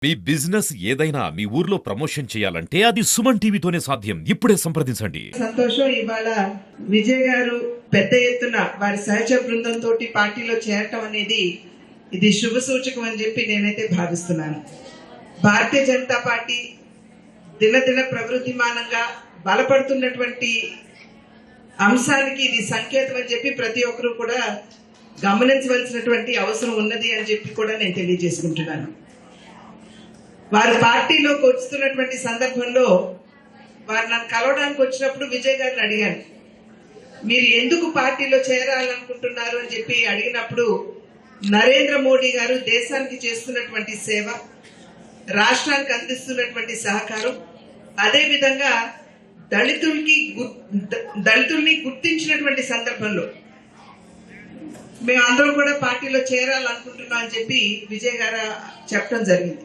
మీ business ఏదైనా మీ ఊర్లో promotion చేయాలంటే అది సుమన్ టీవీతోనే సాధ్యం. ఇప్పుడే సంప్రదించండి. సంతోషం. ఇవాళ విజయ్ గారు పెద్ద ఎత్తున వారి సహచర బృందంతో పార్టీలో చేరటం అనేది ఇది శుభ సూచకం అని చెప్పి నేనైతే భావిస్తున్నాను. భారతీయ జనతా పార్టీ దినదిన ప్రవృద్ధిమానంగా బలపడుతున్నటువంటి అంశానికి ఇది సంకేతం అని చెప్పి ప్రతి ఒక్కరూ కూడా గమనించవలసినటువంటి అవసరం ఉన్నది అని చెప్పి కూడా నేను తెలియజేసుకుంటున్నాను. వారు పార్టీలోకి వస్తున్నటువంటి సందర్భంలో వారు నన్ను కలవడానికి వచ్చినప్పుడు విజయ్ గారిని అడిగాను, మీరు ఎందుకు పార్టీలో చేరాలనుకుంటున్నారు అని చెప్పి అడిగినప్పుడు నరేంద్ర మోడీ గారు దేశానికి చేస్తున్నటువంటి సేవ, రాష్ట్రానికి అందిస్తున్నటువంటి సహకారం, అదేవిధంగా దళితుల్ని గుర్తించినటువంటి సందర్భంలో మేమందరం కూడా పార్టీలో చేరాలనుకుంటున్నాం అని చెప్పి విజయ్ గారు చెప్పడం జరిగింది.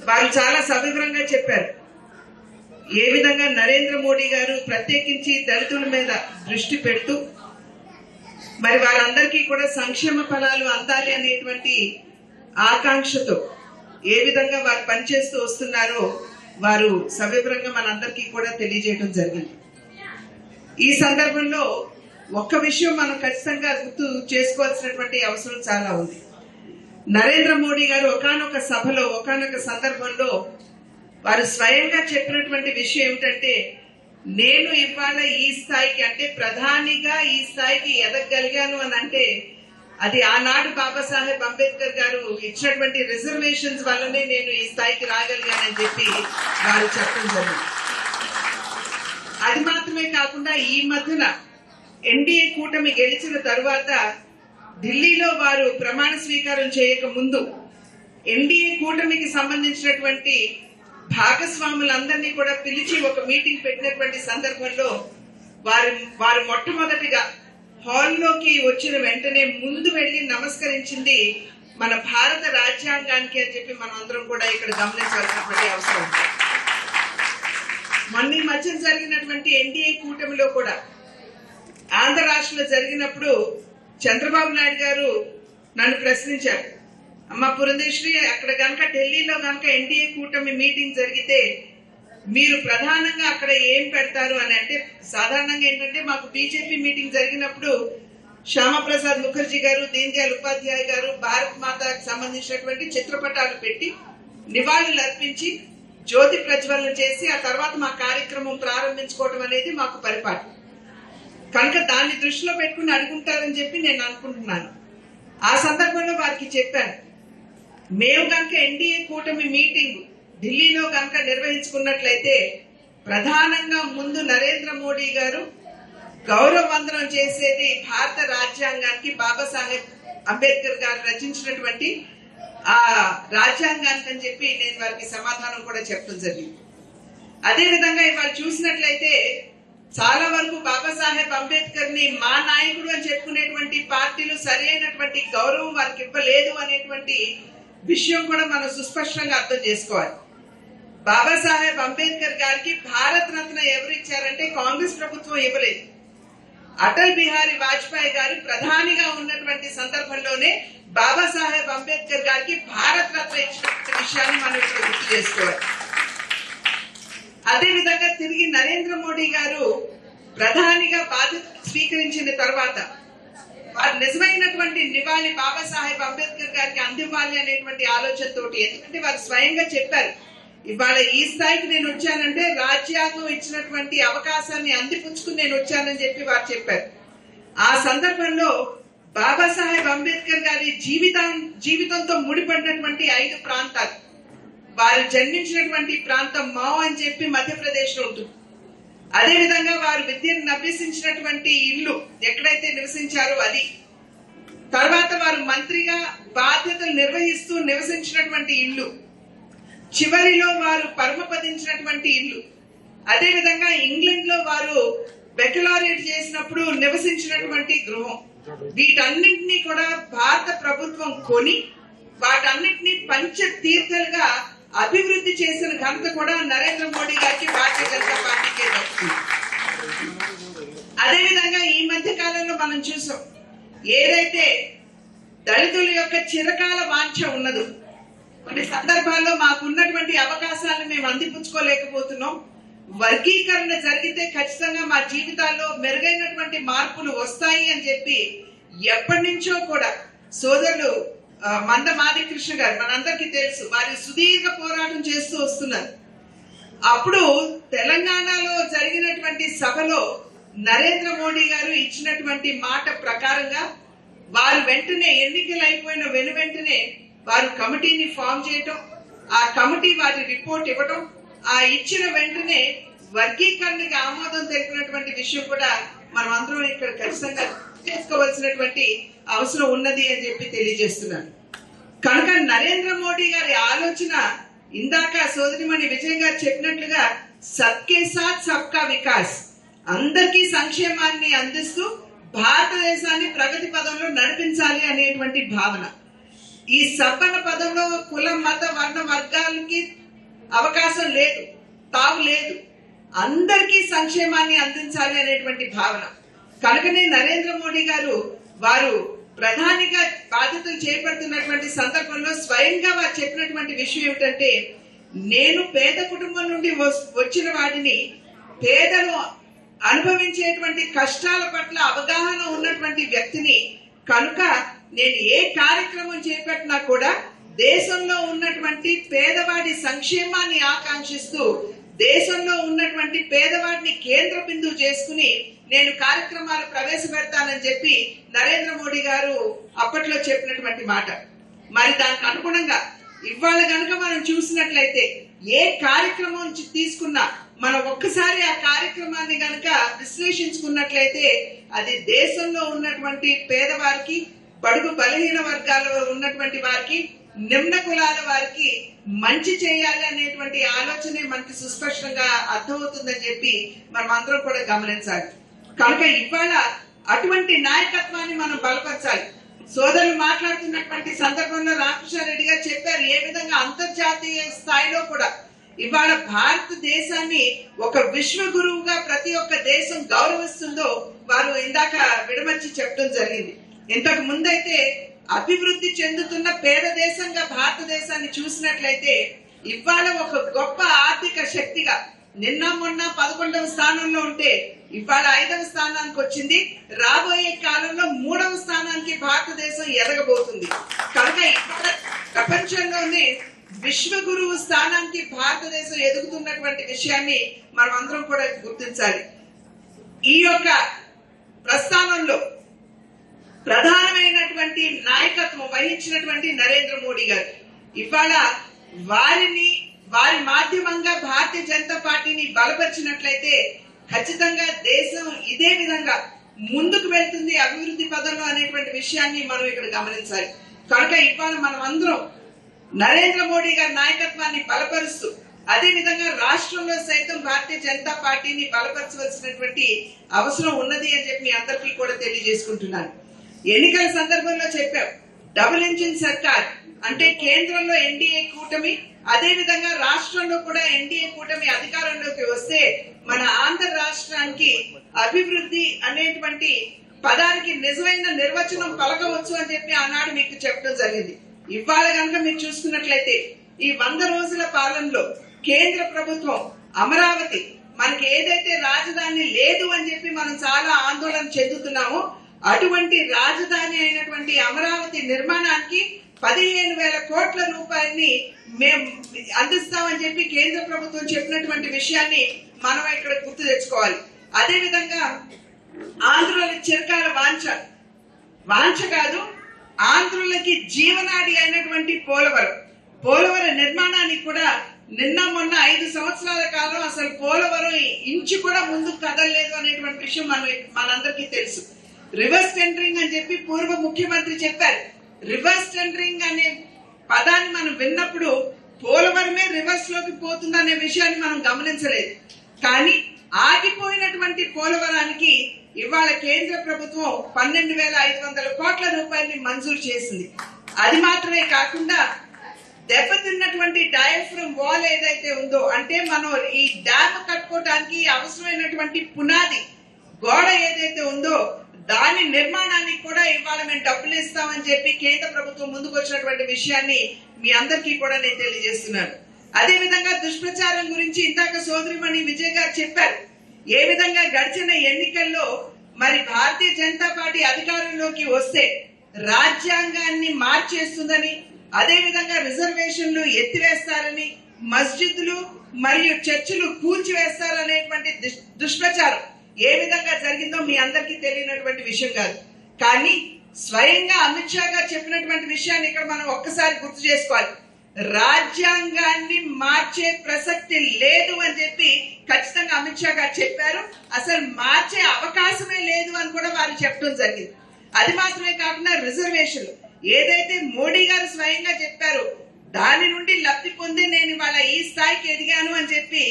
వారు చాలా సవివరంగా చెప్పారు ఏ విధంగా నరేంద్ర మోడీ గారు ప్రత్యేకించి దళితుల మీద దృష్టి పెడుతూ మరి వారందరికీ కూడా సంక్షేమ ఫలాలు అందాలి అనేటువంటి ఆకాంక్షతో ఏ విధంగా వారు పనిచేస్తూ వస్తున్నారో వారు సవివరంగా మనందరికీ కూడా తెలియజేయడం జరిగింది. ఈ సందర్భంలో ఒక్క విషయం మనం ఖచ్చితంగా గుర్తు చేసుకోవాల్సినటువంటి అవసరం చాలా ఉంది. నరేంద్ర మోడీ గారు ఒకానొక సభలో ఒకానొక సందర్భంలో వారు స్వయంగా చెప్పినటువంటి విషయం ఏమిటంటే, నేను ఇవాళ ఈ స్థాయికి అంటే ప్రధానిగా ఈ స్థాయికి ఎదగలిగాను అని అంటే అది ఆనాడు బాబాసాహెబ్ అంబేద్కర్ గారు ఇచ్చినటువంటి రిజర్వేషన్స్ వల్లనే నేను ఈ స్థాయికి రాగలిగానని చెప్పి వారు చెప్పడం జరిగింది. అది మాత్రమే కాకుండా ఈ మధ్యన ఎన్డీఏ కూటమి గెలిచిన తరువాత ఢిల్లీలో వారు ప్రమాణ స్వీకారం చేయక ముందు ఎన్డీఏ కూటమికి సంబంధించినటువంటి భాగస్వాములందరినీ కూడా పిలిచి ఒక మీటింగ్ పెట్టినటువంటి సందర్భంలో వారు మొట్టమొదటిగా హాల్లోకి వచ్చిన వెంటనే ముందు వెళ్లి నమస్కరించింది మన భారత రాజ్యాంగానికి అని చెప్పి మనం అందరం కూడా ఇక్కడ గమనించాల్సినటువంటి అవసరం. మొన్న ఈ మధ్య జరిగినటువంటి ఎన్డీఏ కూటమిలో కూడా ఆంధ్ర రాష్ట్రంలో జరిగినప్పుడు చంద్రబాబు నాయుడు గారు నన్ను ప్రశ్నించారు, అమ్మ పురంధేశ్వరి, అక్కడ కనుక ఢిల్లీలో కనుక ఎన్డీఏ కూటమి మీటింగ్ జరిగితే మీరు ప్రధానంగా అక్కడ ఏం పెడతారు అని అంటే, సాధారణంగా ఏంటంటే మాకు బీజేపీ మీటింగ్ జరిగినప్పుడు శ్యామప్రసాద్ ముఖర్జీ గారు, దీన్ దయాళ్ ఉపాధ్యాయ గారు భారత్ మాతకి సంబంధించినటువంటి చిత్రపటాలు పెట్టి నివాళులు అర్పించి జ్యోతి ప్రజ్వలన చేసి ఆ తర్వాత మా కార్యక్రమం ప్రారంభించుకోవడం అనేది మాకు పరిపాటి కనుక దాన్ని దృష్టిలో పెట్టుకుని అడుగుంటారని చెప్పి నేను అనుకుంటున్నాను. ఆ సందర్భంలో వారికి చెప్పాను, మేము కనుక ఎన్డీఏ కూటమి మీటింగ్ ఢిల్లీలో కనుక నిర్వహించుకున్నట్లయితే ప్రధానంగా ముందు నరేంద్ర మోడీ గారు గౌరవ వందనం చేసేది భారత రాజ్యాంగానికి, బాబాసాహెబ్ అంబేద్కర్ గారు రచించినటువంటి ఆ రాజ్యాంగానికి అని చెప్పి నేను వారికి సమాధానం కూడా చెప్పడం జరిగింది. అదేవిధంగా ఇవాళ చూసినట్లయితే చాలా వరకు బాబాసాహెబ్ అంబేద్కర్ ని మా నాయకుడు అని చెప్పుకునేటువంటి పార్టీలు సరైనటువంటి గౌరవం వారికి ఇవ్వలేదు అనేటువంటి విషయం కూడా మనం సుస్పష్టంగా అర్థం చేసుకోవాలి. బాబాసాహెబ్ అంబేద్కర్ గారికి భారత రత్న ఎవరు ఇచ్చారంటే కాంగ్రెస్ ప్రభుత్వం ఇవ్వలేదు. అటల్ బిహారీ వాజ్పేయి గారు ప్రధానిగా ఉన్నటువంటి సందర్భంలోనే బాబాసాహెబ్ అంబేద్కర్ గారికి భారత రత్న ఇచ్చినటువంటి విషయాన్ని మనం ఇక్కడ గుర్తు చేసుకోవాలి. అదేవిధంగా తిరిగి నరేంద్ర మోడీ గారు ప్రధానిగా బాధ్యత స్వీకరించిన తర్వాత వారు నిజమైనటువంటి నివాళి బాబాసాహెబ్ అంబేద్కర్ గారికి అందివ్వాలి అనేటువంటి ఆలోచనతోటి, ఎందుకంటే వారు స్వయంగా చెప్పారు, ఇవాళ ఈ స్థాయికి నేను వచ్చానంటే రాజ్యాంగం ఇచ్చినటువంటి అవకాశాన్ని అందిపుచ్చుకుని నేను వచ్చానని చెప్పి వారు చెప్పారు. ఆ సందర్భంలో బాబాసాహెబ్ అంబేద్కర్ గారి జీవితంతో ముడిపడినటువంటి 5 ప్రాంతాలు, వారు జన్మించినటువంటి ప్రాంతం మావ్ అని చెప్పి మధ్యప్రదేశ్ లో ఉంటుంది. అదేవిధంగా వారు విద్యను అభ్యసించినటువంటి ఇల్లు ఎక్కడైతే నివసించారో అది, తర్వాత వారు మంత్రిగా బాధ్యతలు నిర్వహిస్తూ నివసించినటువంటి ఇల్లు, చివరిలో వారు పరమపదించినటువంటి ఇల్లు, అదేవిధంగా ఇంగ్లాండ్ లో వారు బెకలారియట్ చేసినప్పుడు నివసించినటువంటి గృహం, వీటన్నింటినీ కూడా భారత ప్రభుత్వం కొని వాటన్నిటినీ పంచ తీర్థలుగా అభివృద్ధి చేసిన ఘనత కూడా నరేంద్ర మోడీ గారికి, భారతీయ జనతా పార్టీకే దక్కుతుంది. అదేవిధంగా ఈ మధ్య కాలంలో మనం చూసాం, ఏదైతే దళితుల యొక్క చిరకాల వాంఛ ఉన్నదో కొన్ని సందర్భాల్లో మాకున్నటువంటి అవకాశాలను మేము అందిపుచ్చుకోలేకపోతున్నాం. వర్గీకరణ జరిగితే ఖచ్చితంగా మా జీవితాల్లో మెరుగైనటువంటి మార్పులు వస్తాయి అని చెప్పి ఎప్పటి నుంచో కూడా సోదరులు మంద మాది కృష్ణ గారు మనందరికీ తెలుసు, వారి సుదీర్ఘ పోరాటం చేస్తూ వస్తున్నారు. అప్పుడు తెలంగాణలో జరిగినటువంటి సభలో నరేంద్ర మోడీ గారు ఇచ్చినటువంటి మాట ప్రకారంగా వారు వెంటనే ఎన్నికలు అయిపోయిన వెంటనే వారు కమిటీని ఫామ్ చేయటం, ఆ కమిటీ వారి రిపోర్ట్ ఇవ్వటం, ఆ ఇచ్చిన వెంటనే వర్గీకరణకి ఆమోదం తెలిపినటువంటి విషయం కూడా మనం అందరం ఇక్కడ ఖచ్చితంగా చేసుకోవాల్సినటువంటి అవసరం ఉన్నది అని చెప్పి తెలియజేస్తున్నాను. కనుక నరేంద్ర మోడీ గారి ఆలోచన ఇందాక సోదరిమణి విజయ్ గారు చెప్పినట్లుగా సబ్కే సాత్ సబ్కా వికాస్, అందరికీ సంక్షేమాన్ని అందిస్తూ భారతదేశాన్ని ప్రగతి పదంలో నడిపించాలి అనేటువంటి భావన. ఈ సబ్బన పదంలో కుల మత వర్ణ వర్గాలకి అవకాశం లేదు, తావు లేదు, అందరికీ సంక్షేమాన్ని అందించాలి అనేటువంటి భావన. కనుకనే నరేంద్ర మోడీ గారు వారు ప్రధానిగా బాధ్యతలు చేపడుతున్నటువంటి సందర్భంలో స్వయంగా వారు చెప్పినటువంటి విషయం ఏమిటంటే, నేను పేద కుటుంబం నుండి వచ్చిన వాడిని, పేదలు అనుభవించేటువంటి కష్టాల పట్ల అవగాహన ఉన్నటువంటి వ్యక్తిని, కనుక నేను ఏ కార్యక్రమం చేపట్టినా కూడా దేశంలో ఉన్నటువంటి పేదవాడి సంక్షేమాన్ని ఆకాంక్షిస్తూ దేశంలో ఉన్నటువంటి పేదవాడిని కేంద్ర బిందువు చేసుకుని నేను కార్యక్రమాలు ప్రవేశపెడతానని చెప్పి నరేంద్ర మోడీ గారు అప్పట్లో చెప్పినటువంటి మాట. మరి దానికి అనుగుణంగా ఇవాళ గనుక మనం చూసినట్లయితే ఏ కార్యక్రమం తీసుకున్నా మనం ఒక్కసారి ఆ కార్యక్రమాన్ని గనుక విశ్లేషించుకున్నట్లయితే అది దేశంలో ఉన్నటువంటి పేదవారికి, బడుగు బలహీన వర్గాల్లో ఉన్నటువంటి వారికి, నిమ్న కులాల వారికి మంచి చేయాలి అనేటువంటి ఆలోచనే మనకి సుస్పష్టంగా అర్థమవుతుందని చెప్పి మనం అందరం కూడా గమనించాలి. కనుక ఇవాళ అటువంటి నాయకత్వాన్ని మనం బలపరచాలి. సోదరులు మాట్లాడుతున్నటువంటి సందర్భంలో రామకృష్ణారెడ్డి గారు చెప్పారు ఏ విధంగా అంతర్జాతీయ స్థాయిలో కూడా ఇవాళ భారతదేశాన్ని ఒక విశ్వ గురువుగా ప్రతి ఒక్క దేశం గౌరవిస్తుందో వారు ఇందాక విడమర్చి చెప్పడం జరిగింది. ఇంతకు ముందైతే అభివృద్ధి చెందుతున్న పేద దేశంగా భారతదేశాన్ని చూసినట్లయితే ఇవాళ ఒక గొప్ప ఆర్థిక శక్తిగా నిన్న మొన్న 11వ స్థానంలో ఉంటే ఇవాళ 5వ స్థానానికి వచ్చింది. రాబోయే కాలంలో 3వ స్థానానికి భారతదేశం ఎదగబోతుంది. కనుక ఇవాళ ప్రపంచంలోనే విశ్వగురువు స్థానానికి భారతదేశం ఎదుగుతున్నటువంటి విషయాన్ని మనం అందరం కూడా గుర్తించాలి. ఈ యొక్క ప్రస్థానంలో ప్రధానమైనటువంటి నాయకత్వం వహించినటువంటి నరేంద్ర మోడీ గారు ఇవాళ వారి మాధ్యమంగా భారతీయ జనతా పార్టీని బలపరిచినట్లయితే ఖచ్చితంగా దేశం ఇదే విధంగా ముందుకు వెళ్తుంది అభివృద్ధి పదంలో అనేటువంటి విషయాన్ని మనం ఇక్కడ గమనించాలి. కనుక ఇవాళ మనం అందరం నరేంద్ర మోడీ గారి నాయకత్వాన్ని బలపరుస్తూ అదే విధంగా రాష్ట్రంలో సైతం భారతీయ జనతా పార్టీని బలపరచవలసినటువంటి అవసరం ఉన్నది అని చెప్పి మీ అందరికీ కూడా తెలియజేసుకుంటున్నాను. ఎన్నికల సందర్భంలో చెప్పాం, డబుల్ ఇంజిన్ సర్కార్ అంటే కేంద్రంలో ఎన్డీఏ కూటమి, అదే విధంగా రాష్ట్రంలో కూడా ఎన్డీఏ కూటమి అధికారంలోకి వస్తే మన ఆంధ్ర రాష్ట్రానికి అభివృద్ధి అనేటువంటి పదానికి నిజమైన నిర్వచనం పలకవచ్చు అని చెప్పి ఆనాడు మీకు చెప్పడం జరిగింది. ఇవాళ కనుక మీరు చూసుకున్నట్లయితే ఈ 100 రోజుల పాలనలో కేంద్ర ప్రభుత్వం అమరావతి మనకి ఏదైతే రాజధాని లేదు అని చెప్పి మనం చాలా ఆందోళన చెందుతున్నామో అటువంటి రాజధాని అయినటువంటి అమరావతి నిర్మాణానికి 15,000 కోట్ల రూపాయలని మేము అందిస్తామని చెప్పి కేంద్ర ప్రభుత్వం చెప్పినటువంటి విషయాన్ని మనం ఇక్కడ గుర్తు తెచ్చుకోవాలి. అదే విధంగా ఆంధ్రుల చిరకాల వాంఛ కాదు, ఆంధ్రులకి జీవనాడి అయినటువంటి పోలవరం నిర్మాణానికి కూడా నిన్న మొన్న 5 సంవత్సరాల కాలం అసలు పోలవరం ఇంచు కూడా ముందుకు కదలలేదు అనేటువంటి విషయం మనందరికీ తెలుసు. రివర్స్ టెండరింగ్ అని చెప్పి పూర్వ ముఖ్యమంత్రి చెప్పారు. రివర్స్ టెండరింగ్ అనే పదాన్ని మనం విన్నప్పుడు పోలవరమే రివర్స్ లోకి పోతుందనే విషయాన్ని మనం గమనించలేదు. కానీ ఆగిపోయినటువంటి పోలవరానికి ఇవాళ కేంద్ర ప్రభుత్వం 12,500 కోట్ల రూపాయలని మంజూరు చేసింది. అది మాత్రమే కాకుండా దెబ్బతిన్నటువంటి డయాఫ్రమ్ వాల్ ఏదైతే ఉందో అంటే మనం ఈ డ్యామ్ కట్టుకోవడానికి అవసరమైనటువంటి పునాది గోడ ఏదైతే ఉందో దాని నిర్మాణానికి కూడా ఇవాళ మేము డబ్బులు ఇస్తామని చెప్పి కేంద్ర ప్రభుత్వం ముందుకు వచ్చినటువంటి విషయాన్ని మీ అందరికీ కూడా నేను తెలియజేస్తున్నాను. అదే విధంగా దుష్ప్రచారం గురించి ఇందాక సోదరిమణి విజయ్ గారు చెప్పారు. ఏ విధంగా గడిచిన ఎన్నికల్లో మరి భారతీయ జనతా పార్టీ అధికారంలోకి వస్తే రాజ్యాంగాన్ని మార్చేస్తుందని, అదే విధంగా రిజర్వేషన్లు ఎత్తివేస్తారని, మస్జిద్లు మరియు చర్చిలు కూల్చివేస్తారనేటువంటి దుష్ప్రచారం ఏ విధంగా జరిగిందో మీ అందరికీ తెలియనటువంటి విషయం కాదు. కానీ స్వయంగా అమిత్ షా గారు చెప్పినటువంటి విషయాన్ని ఇక్కడ మనం ఒక్కసారి గుర్తు చేసుకోవాలి. రాజ్యాంగాన్ని మార్చే ప్రసక్తి లేదు అని చెప్పి ఖచ్చితంగా అమిత్ షా గారు చెప్పారు. అసలు మార్చే అవకాశమే లేదు అని కూడా వారు చెప్పడం జరిగింది. అది మాత్రమే కాకుండా రిజర్వేషన్లు ఏదైతే మోడీ గారు స్వయంగా చెప్పారు, దాని నుండి లబ్ధి పొంది నేను ఇవాళ ఈ స్థాయికి ఎదిగాను అని చెప్పి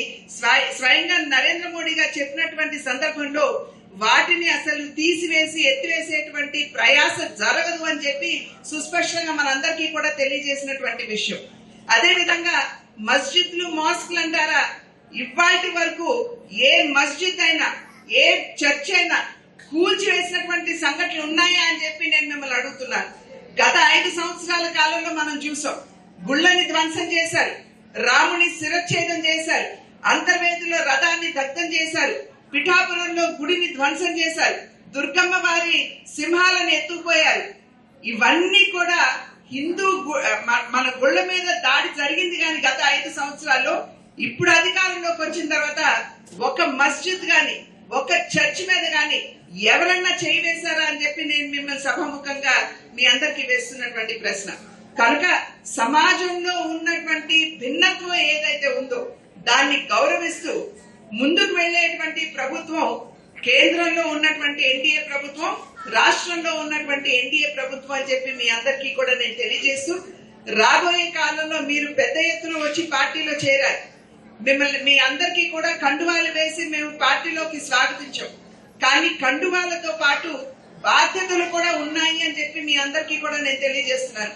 స్వయంగా నరేంద్ర మోడీ గారు చెప్పినటువంటి సందర్భంలో వాటిని అసలు తీసివేసి ఎత్తివేసేటువంటి ప్రయాస జరగదు అని చెప్పి సుస్పష్టంగా మనందరికీ కూడా తెలియజేసినటువంటి విషయం. అదే విధంగా మస్జిద్లు మాస్క్లు అంటారా, ఇవాటి వరకు ఏ మస్జిద్ అయినా ఏ చర్చ్ అయినా కూల్చివేసినటువంటి సంఘటనలు ఉన్నాయా అని చెప్పి నేను మిమ్మల్ని అడుగుతున్నాను. గత 5 సంవత్సరాల కాలంలో మనం చూసాం. గుళ్ళని ధ్వంసం చేశారు, రాముని శిరచ్ఛేదం చేశారు, అంతర్వేదిలో రథాన్ని దగ్ధం చేశారు, పిఠాపురంలో గుడిని ధ్వంసం చేశారు, దుర్గమ్మ వారి సింహాలను ఎత్తుకుపోయారు. ఇవన్నీ కూడా హిందూ మన గుళ్ళ మీద దాడి జరిగింది కానీ గత 5 సంవత్సరాల్లో. ఇప్పుడు అధికారంలోకి వచ్చిన తర్వాత ఒక మస్జిద్ గాని ఒక చర్చ్ మీద గాని ఎవరన్నా చేయి వేశారా అని చెప్పి నేను మిమ్మల్ని సభాముఖంగా మీ అందరికీ వేస్తున్నటువంటి ప్రశ్న. కనుక సమాజంలో ఉన్నటువంటి భిన్నత్వం ఏదైతే ఉందో దాన్ని గౌరవిస్తూ ముందుకు వెళ్లేటువంటి ప్రభుత్వం కేంద్రంలో ఉన్నటువంటి ఎన్డీఏ ప్రభుత్వం, రాష్ట్రంలో ఉన్నటువంటి ఎన్డీఏ ప్రభుత్వం అని చెప్పి మీ అందరికీ కూడా నేను తెలియజేస్తూ, రాబోయే కాలంలో మీరు పెద్ద ఎత్తున వచ్చి పార్టీలో చేరారు. మిమ్మల్ని మీ అందరికీ కూడా కండువాలు వేసి మేము పార్టీలోకి స్వాగతించాం. కానీ కండువాలతో పాటు బాధ్యతలు కూడా ఉన్నాయి అని చెప్పి మీ అందరికీ కూడా నేను తెలియజేస్తున్నాను.